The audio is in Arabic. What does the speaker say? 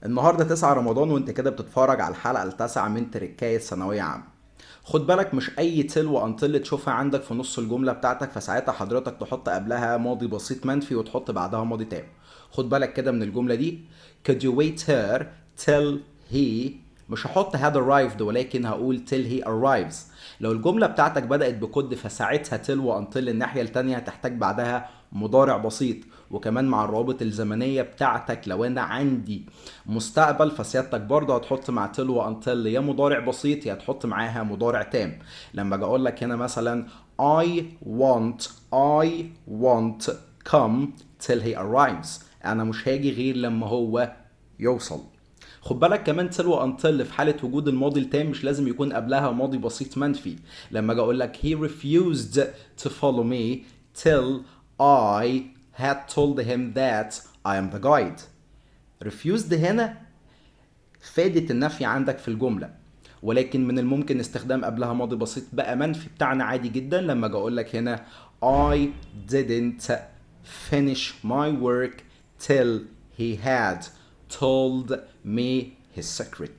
النهارده 9 رمضان وانت كده بتتفرج على الحلقة التاسعة من تركاية ثانوية عامة. خد بالك مش اي تل وانتل تشوفها عندك في نص الجملة بتاعتك، فساعتها حضرتك تحط قبلها ماضي بسيط منفي وتحط بعدها ماضي تام. خد بالك كده من الجملة دي. Could you wait here till he. مش هحط had arrived ولكن هقول till he arrives. لو الجملة بتاعتك بدأت بكود فساعتها till وانتل الناحية التانية هتحتاج بعدها مضارع بسيط، وكمان مع الروابط الزمنية بتاعتك لو انا عندي مستقبل فسيادتك برضه هتحط مع till وانتل يا مضارع بسيط يا تحط معاها مضارع تام. لما اجي اقول لك هنا مثلا I want come till he arrives، انا مش هاجي غير لما هو يوصل. خد بالك كمان till وانتل في حالة وجود الماضي التام مش لازم يكون قبلها ماضي بسيط منفي. لما اجي اقول لك he refused to follow me till I had told him that I am the guide. refused هنا فادت النفي عندك في الجملة، ولكن من الممكن استخدام قبلها ماضي بسيط بقى منفي بتاعنا عادي جدا. لما اجي اقول لك هنا I didn't finish my work till he had told me his secret.